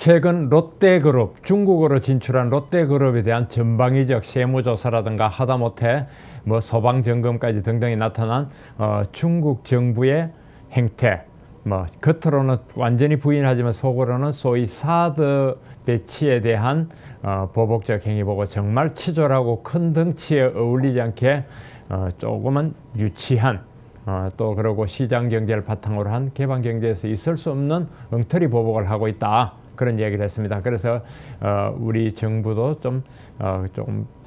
최근 롯데그룹, 중국으로 진출한 롯데그룹에 대한 전방위적 세무조사라든가 하다못해 뭐 소방점검까지 등등이 나타난 중국 정부의 행태, 뭐 겉으로는 완전히 부인하지만 속으로는 소위 사드 배치에 대한 보복적 행위 보고 정말 치졸하고 큰 덩치에 어울리지 않게 조금은 유치한 또 그러고 시장 경제를 바탕으로 한 개방 경제에서 있을 수 없는 엉터리 보복을 하고 있다. 그런 얘기를 했습니다. 그래서 우리 정부도 좀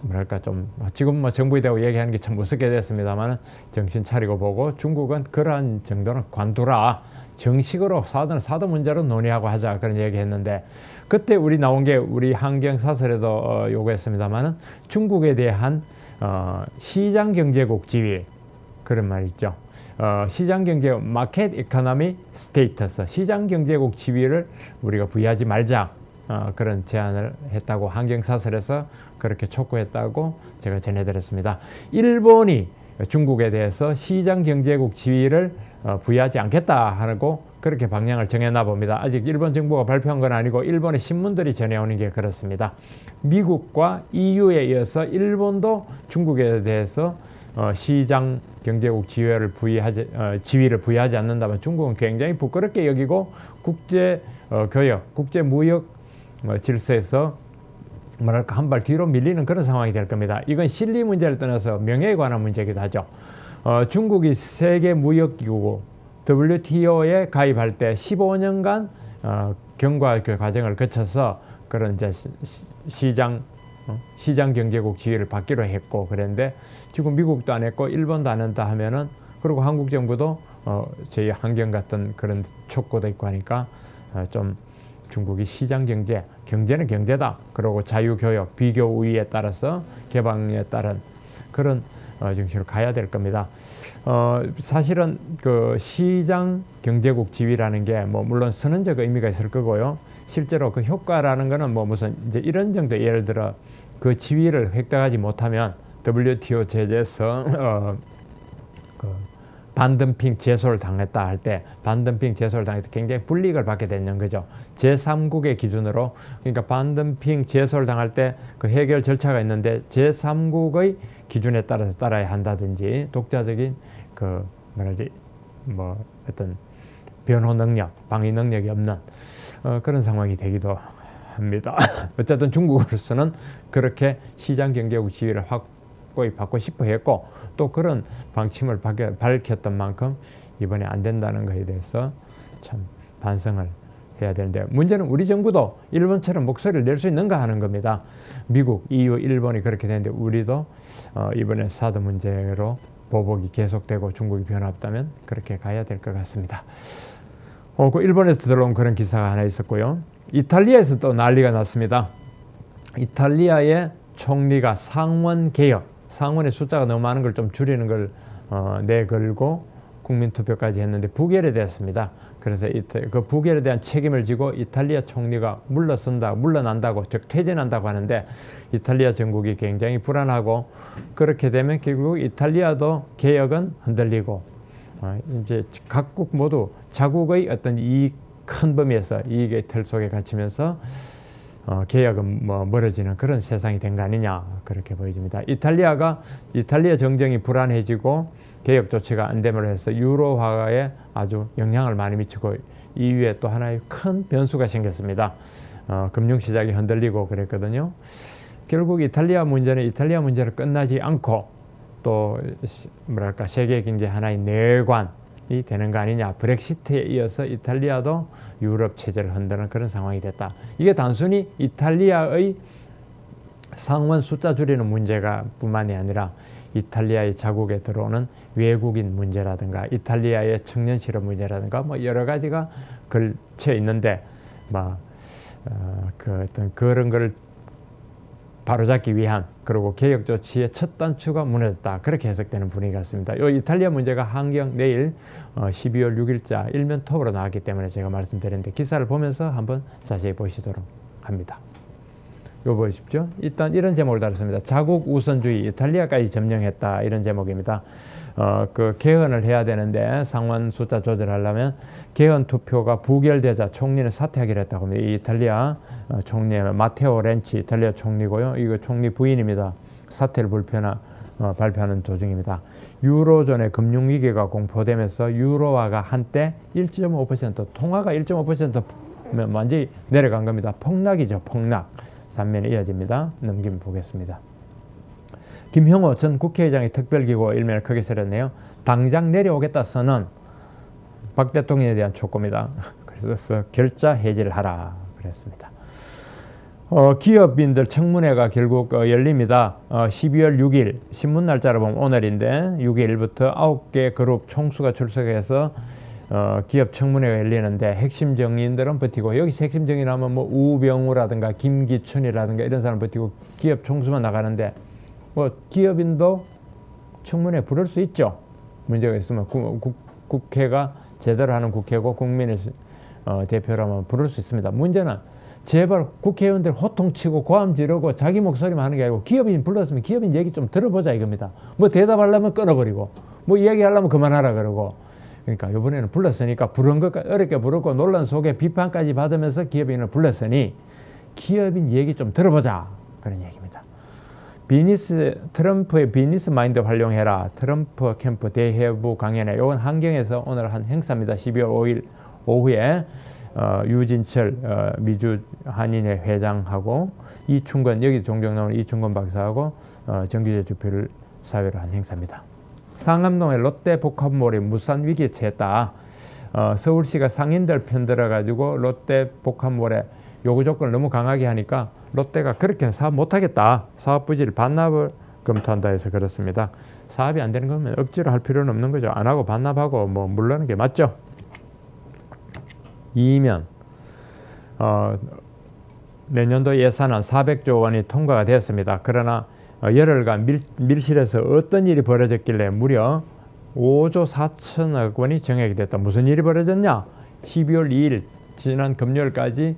뭐랄까 좀 지금 뭐 정부에 대고 얘기하는 게 참 무섭게 됐습니다만 정신 차리고 보고 중국은 그러한 정도는 관두라. 정식으로 사드 문제로 논의하고 하자 그런 얘기했는데 그때 우리 나온 게 우리 환경사설에도 요구했습니다만은 중국에 대한 시장경제국 지위 그런 말 있죠. 시장경제 마켓 이코노미 스테이터스 시장경제국 지위를 우리가 부여하지 말자 그런 제안을 했다고 환경사설에서 그렇게 촉구했다고 제가 전해드렸습니다. 일본이 중국에 대해서 시장경제국 지위를 부여하지 않겠다 하고 그렇게 방향을 정해나 봅니다. 아직 일본 정부가 발표한 건 아니고 일본의 신문들이 전해오는 게 그렇습니다. 미국과 EU에 이어서 일본도 중국에 대해서 시장 경제국 지위를 부여하지 않는다면 중국은 굉장히 부끄럽게 여기고 국제 교역, 국제 무역 질서에서 뭐랄까 한 발 뒤로 밀리는 그런 상황이 될 겁니다. 이건 실리 문제를 떠나서 명예에 관한 문제이기도 하죠. 중국이 세계 무역기구 WTO에 가입할 때 15년간 경과 그 과정을 거쳐서 그런 이제 시장 경제국 지위를 받기로 했고 그랬는데 지금 미국도 안 했고 일본도 안 한다 하면은 그리고 한국 정부도 저희 환경 같은 그런 촉구도 있고 하니까 좀 중국이 시장 경제는 경제다. 그리고 자유교역, 비교 우위에 따라서 개방에 따른 그런 정신으로 가야 될 겁니다. 사실은 그 시장 경제국 지위라는 게 뭐 물론 선언적 의미가 있을 거고요. 실제로 그 효과라는 거는 뭐 무슨 이제 이런 정도 예를 들어 그 지위를 획득하지 못하면 WTO 제재에서 그 반덤핑 제소를 당했다 할 때 반덤핑 제소를 당해서 굉장히 불이익을 받게 되는 거죠. 제3국의 기준으로 그러니까 반덤핑 제소를 당할 때 그 해결 절차가 있는데 제3국의 기준에 따라서 따라야 한다든지 독자적인 그 뭐랄지 뭐 어떤 변호 능력, 방위 능력이 없는 그런 상황이 되기도 합니다. 어쨌든 중국으로서는 그렇게 시장 경제국 지위를 확고히 받고 싶어 했고 또 그런 방침을 밝혔던 만큼 이번에 안 된다는 것에 대해서 참 반성을 해야 되는데 문제는 우리 정부도 일본처럼 목소리를 낼 수 있는가 하는 겁니다. 미국, EU, 일본이 그렇게 되는데 우리도 이번에 사드 문제로 보복이 계속되고 중국이 변화없다면 그렇게 가야 될 것 같습니다. 그 일본에서 들어온 그런 기사가 하나 있었고요. 이탈리아에서 또 난리가 났습니다. 이탈리아의 총리가 상원 개혁, 상원의 숫자가 너무 많은 걸 좀 줄이는 걸 내걸고 국민투표까지 했는데 부결이 됐습니다. 그래서 그 부결에 대한 책임을 지고 이탈리아 총리가 물러난다고, 즉 퇴진한다고 하는데 이탈리아 정국이 굉장히 불안하고 그렇게 되면 결국 이탈리아도 개혁은 흔들리고 이제 각국 모두 자국의 어떤 이익 큰 범위에서 이익의 틀 속에 갇히면서 개혁은 뭐 멀어지는 그런 세상이 된 거 아니냐 그렇게 보여집니다. 이탈리아 정정이 불안해지고 개혁 조치가 안 됨으로 해서 유로화에 아주 영향을 많이 미치고 이후에 또 하나의 큰 변수가 생겼습니다. 금융시장이 흔들리고 그랬거든요. 결국 이탈리아 문제를 끝나지 않고 또 뭐랄까 세계 경제 하나의 내관이 되는 거 아니냐. 브렉시트에 이어서 이탈리아도 유럽 체제를 흔드는 그런 상황이 됐다. 이게 단순히 이탈리아의 상원 숫자 줄이는 문제가 뿐만이 아니라 이탈리아의 자국에 들어오는 외국인 문제라든가 이탈리아의 청년 실업 문제라든가 뭐 여러 가지가 걸쳐 있는데 그 어떤 그런 걸 바로잡기 위한 그리고 개혁 조치의 첫 단추가 무너졌다 그렇게 해석되는 분위기 같습니다. 이 이탈리아 문제가 한경 내일 12월 6일자 일면 톱으로 나왔기 때문에 제가 말씀드렸는데 기사를 보면서 한번 자세히 보시도록 합니다. 이거 보십시오. 일단 이런 제목을 달았습니다. 자국 우선주의, 이탈리아까지 점령했다. 이런 제목입니다. 그 개헌을 해야 되는데 상원 숫자 조절하려면 개헌 투표가 부결되자 총리는 사퇴하기로 했다고 합니다. 이 이탈리아 총리는 마테오 렌치 이탈리아 총리고요. 이거 총리 부인입니다. 사퇴를 발표하는 도중입니다. 유로존의 금융위기가 공포되면서 유로화가 한때 1.5% 통화가 1.5% 완전히 내려간 겁니다. 폭락이죠. 폭락. 3면에 이어집니다. 넘기면 보겠습니다. 김형호 전 국회의장이 특별기구 일면을 크게 실었네요. 당장 내려오겠다 선언. 박 대통령에 대한 촉구입니다. 그래서 결자 해지를 하라 그랬습니다. 기업인들 청문회가 결국 열립니다. 12월 6일 신문 날짜로 보면 오늘인데 6일부터 9개 그룹 총수가 출석해서 기업 청문회가 열리는데 핵심 정의인들은 버티고 여기서 핵심 정의인하면 뭐 우병우라든가 김기춘이라든가 이런 사람 버티고 기업 총수만 나가는데 뭐 기업인도 청문회 부를 수 있죠. 문제가 있으면 국회가 제대로 하는 국회고 국민의 대표라면 부를 수 있습니다. 문제는 제발 국회의원들 호통치고 고함 지르고 자기 목소리만 하는 게 아니고 기업인 불렀으면 기업인 얘기 좀 들어보자 이겁니다. 뭐 대답하려면 끊어버리고 뭐 이야기하려면 그만하라 그러고 그러니까 이번에는 불렀으니까 부른 것까지 어렵게 부르고 논란 속에 비판까지 받으면서 기업인을 불렀으니 기업인 얘기 좀 들어보자 그런 얘기입니다. 트럼프의 비즈니스 마인드 활용해라. 트럼프 캠프 대회부 강연회. 이건 한경에서 오늘 한 행사입니다. 12월 5일 오후에 유진철 미주 한인회 회장하고 이충건 여기 종종 나오는 이충건 박사하고 정규재 주표를 사회로 한 행사입니다. 상암동의 롯데 복합몰이 무산 위기에 처했다. 서울시가 상인들 편들어 가지고 롯데 복합몰에 요구 조건을 너무 강하게 하니까 롯데가 그렇게는 사업 못하겠다. 사업 부지를 반납을 검토한다 해서 그렇습니다. 사업이 안 되는 거면 억지로 할 필요는 없는 거죠. 안 하고 반납하고 뭐 물러는 게 맞죠. 이면 내년도 예산안 400조 원이 통과가 되었습니다. 그러나 열흘간 밀실에서 어떤 일이 벌어졌길래 무려 5조 4천억 원이 정액이 됐다. 무슨 일이 벌어졌냐? 12월 2일 지난 금요일까지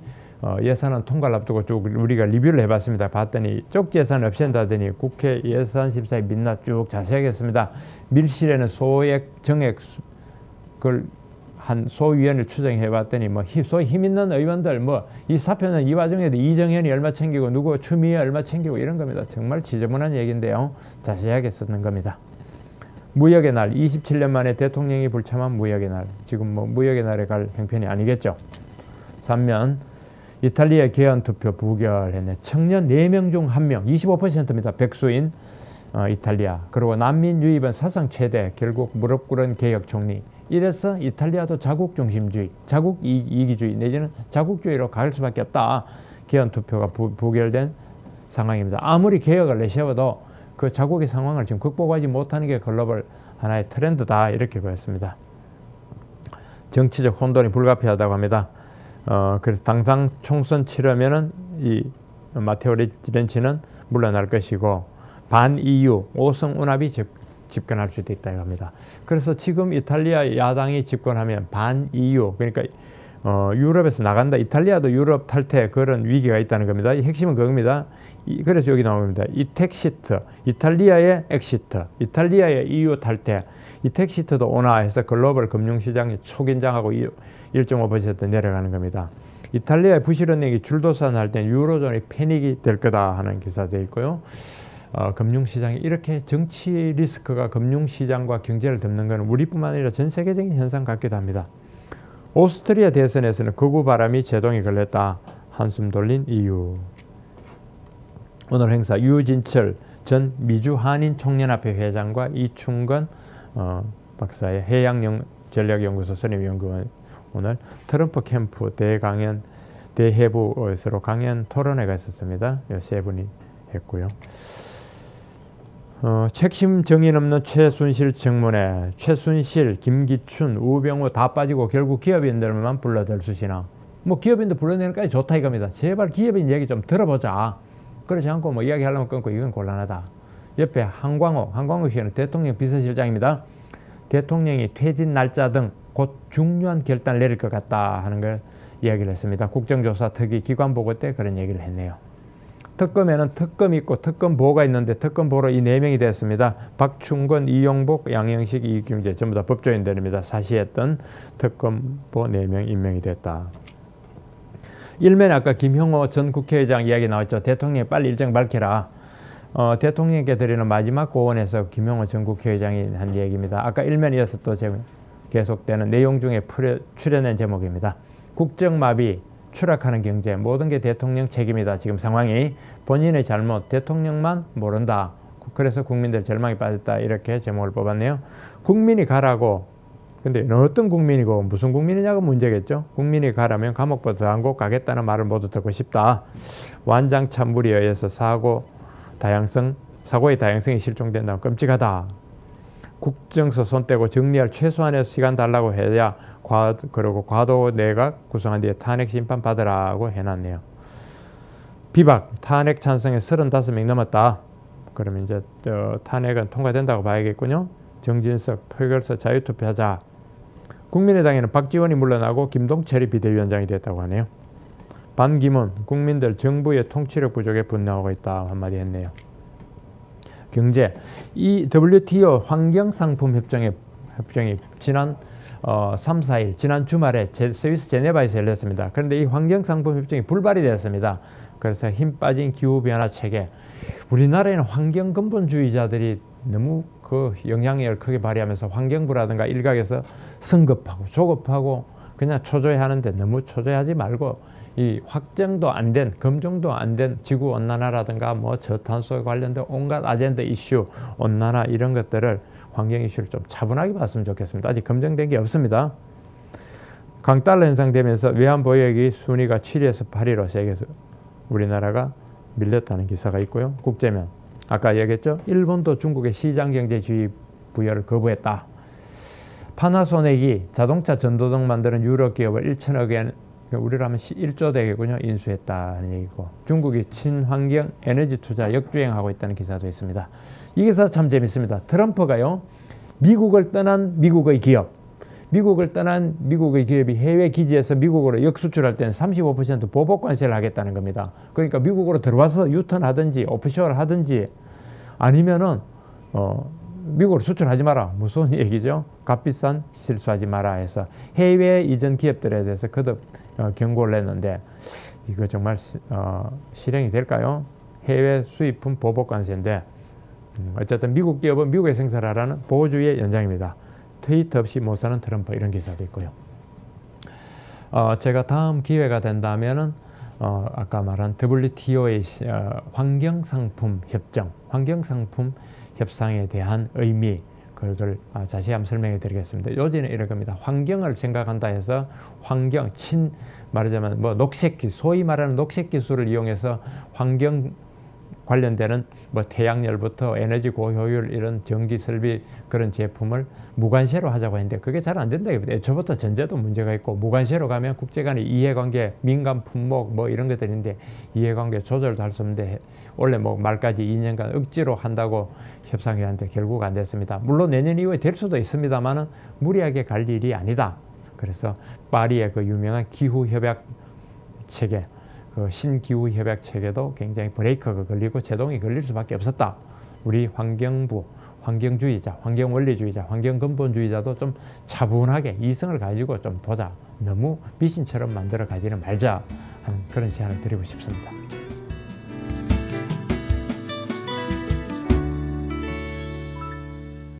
예산안 통과를 앞두고 쭉 우리가 리뷰를 해봤습니다. 봤더니 쪽지 예산 없앤다더니 국회 예산심사위 민낯 쭉 자세하게 했습니다. 밀실에는 소액 정액 그걸 한 소위원을 추정해봤더니 뭐 소위 힘 있는 의원들 뭐 이 사표는 이 와중에도 이정현이 얼마 챙기고 누구 추미애 얼마 챙기고 이런 겁니다. 정말 지저분한 얘기인데요. 자세하게 쓰는 겁니다. 무역의 날 27년 만에 대통령이 불참한 무역의 날. 지금 뭐 무역의 날에 갈 형편이 아니겠죠. 3면 이탈리아 개헌 투표 부결했네. 청년 4명 중 1명 25%입니다. 백수인 이탈리아. 그리고 난민 유입은 사상 최대. 결국 무릎 꿇은 개혁 총리. 이래서 이탈리아도 자국 중심주의, 자국 이기주의 내지는 자국주의로 갈 수밖에 없다. 개헌 투표가 부결된 상황입니다. 아무리 개혁을 내세워도 그 자국의 상황을 지금 극복하지 못하는 게 글로벌 하나의 트렌드다. 이렇게 보였습니다. 정치적 혼돈이 불가피하다고 합니다. 그래서 당장 총선 치르면은 이 마테오 렌치는 물러날 것이고 반 EU 5성 운합이 집권할 수도 있다고 합니다. 그래서 지금 이탈리아 야당이 집권하면 반 EU 그러니까 유럽에서 나간다. 이탈리아도 유럽 탈퇴 그런 위기가 있다는 겁니다. 이 핵심은 그겁니다. 그래서 여기 나옵니다. 이택시트, 이탈리아의 엑시트, 이탈리아의 EU 탈퇴, 이택시트도 온화해서 글로벌 금융시장이 초긴장하고 1.5% 내려가는 겁니다. 이탈리아의 부실은행이 줄도산할 땐 유로존이 패닉이 될 거다 하는 기사도 있고요. 금융시장이 이렇게 정치 리스크가 금융시장과 경제를 덮는 것은 우리뿐만 아니라 전 세계적인 현상 같기도 합니다. 오스트리아 대선에서는 극우 바람이 제동이 걸렸다. 한숨 돌린 이유. 오늘 행사 유진철 전 미주 한인 총연합회 회장과 이충건 박사의 해양전략연구소 선임연구원 오늘 트럼프 캠프 대해부에서 강연 토론회가 있었습니다. 세 분이 했고요. 책임 정인 없는 최순실 청문회, 최순실, 김기춘, 우병우 다 빠지고 결국 기업인들만 불러들 수시나. 뭐 기업인들 불러내는 까지 좋다 이겁니다. 제발 기업인 얘기 좀 들어보자. 그렇지 않고 뭐 이야기하려면 끊고 이건 곤란하다. 옆에 한광호 씨는 대통령 비서실장입니다. 대통령이 퇴진 날짜 등 곧 중요한 결단을 내릴 것 같다 하는 걸 이야기를 했습니다. 국정조사 특위 기관 보고 때 그런 얘기를 했네요. 특검에는 특검이 있고 특검보가 있는데 특검보로 이 4명이 됐습니다. 박충건, 이용복, 양영식, 이경재 전부 다 법조인들입니다. 사시했던 특검보 4명 임명이 됐다. 일면에 아까 김형호 전 국회의장 이야기 나왔죠. 대통령이 빨리 일정 밝혀라. 대통령께 드리는 마지막 고언에서 김형호 전 국회의장이 한 얘기입니다. 아까 일면이어서 또 계속되는 내용 중에 추려낸 제목입니다. 국정마비, 추락하는 경제, 모든 게 대통령 책임이다. 지금 상황이 본인의 잘못, 대통령만 모른다. 그래서 국민들 절망에 빠졌다. 이렇게 제목을 뽑았네요. 국민이 가라고. 근데 어떤 국민이고 무슨 국민이냐가 문제겠죠. 국민이 가라면 감옥보다 더한 곳 가겠다는 말을 모두 듣고 싶다. 완장 찬물에 의해서 사고의 다양성이 실종된다면 끔찍하다. 국정서 손 떼고 정리할 최소한의 시간 달라고 해야 그리고 과도 내각 구성한 뒤에 탄핵 심판 받으라고 해놨네요. 비박, 탄핵 찬성에 35명 넘었다. 그러면 이제 탄핵은 통과된다고 봐야겠군요. 정진석, 표결서 자유투표하자. 국민의당에는 박지원이 물러나고 김동철이 비대위원장이 됐다고 하네요. 반기문, 국민들 정부의 통치력 부족에 분노하고 있다. 한마디 했네요. 경제, 이 WTO 환경상품협정이 지난 3, 4일 지난 주말에 스위스 제네바에서 열렸습니다. 그런데 이 환경상품협정이 불발이 되었습니다. 그래서 힘 빠진 기후변화 체계, 우리나라에는 환경 근본주의자들이 너무 그 영향력을 크게 발휘하면서 환경부라든가 일각에서 성급하고 조급하고 그냥 초조해하는데 너무 초조해하지 말고 이 확정도 안 된, 검증도 안 된 지구온난화라든가 뭐 저탄소에 관련된 온갖 아젠다 이슈, 온난화 이런 것들을 환경 이슈를 좀 차분하게 봤으면 좋겠습니다. 아직 검증된 게 없습니다. 강달러 현상되면서 외환보유액이 순위가 7위에서 8위로 세계에서 우리나라가 밀렸다는 기사가 있고요. 국제면 아까 얘기했죠. 일본도 중국의 시장경제주의 부여를 거부했다. 파나소닉이 자동차 전도등 만드는 유럽 기업을 1천억 엔, 우리로 하면 1조 되겠군요. 인수했다는 얘기고, 중국이 친환경 에너지 투자 역주행하고 있다는 기사도 있습니다. 이 기사 참 재밌습니다. 트럼프가요, 미국을 떠난 미국의 기업이 해외 기지에서 미국으로 역수출할 때는 35% 보복 관세를 하겠다는 겁니다. 그러니까 미국으로 들어와서 유턴하든지 오프쇼어를 하든지 아니면은 미국으로 수출하지 마라. 무슨 얘기죠? 값비싼 실수하지 마라 해서 해외 이전 기업들에 대해서 거듭 경고를 냈는데 이거 정말 실행이 될까요? 해외 수입품 보복 관세인데 어쨌든 미국 기업은 미국에 생산하라는 보호주의의 연장입니다. 트위터 없이 못 사는 트럼프 이런 기사도 있고요. 제가 다음 기회가 된다면은 아까 말한 WTO의 환경상품 협상에 대한 의미, 그걸 자세히 한번 설명해 드리겠습니다. 요지는 이럴 겁니다. 환경을 생각한다 해서 말하자면 뭐 소위 말하는 녹색 기술을 이용해서 환경 관련되는 뭐 태양열부터 에너지 고효율 이런 전기 설비 그런 제품을 무관세로 하자고 했는데 그게 잘 안 된다. 애초부터 전제도 문제가 있고, 무관세로 가면 국제 간의 이해관계, 민간 품목 뭐 이런 것들인데 이해관계 조절도 할 수 없는데 원래 뭐 말까지 2년간 억지로 한다고 협상회의한테 결국 안 됐습니다. 물론 내년 이후에 될 수도 있습니다만은 무리하게 갈 일이 아니다. 그래서 파리의 그 유명한 기후협약 체계, 그 신기후협약 체계도 굉장히 브레이크가 걸리고 제동이 걸릴 수밖에 없었다. 우리 환경부, 환경주의자, 환경원리주의자, 환경근본주의자도 좀 차분하게 이성을 가지고 좀 보자. 너무 미신처럼 만들어 가지는 말자 하는 그런 제안을 드리고 싶습니다.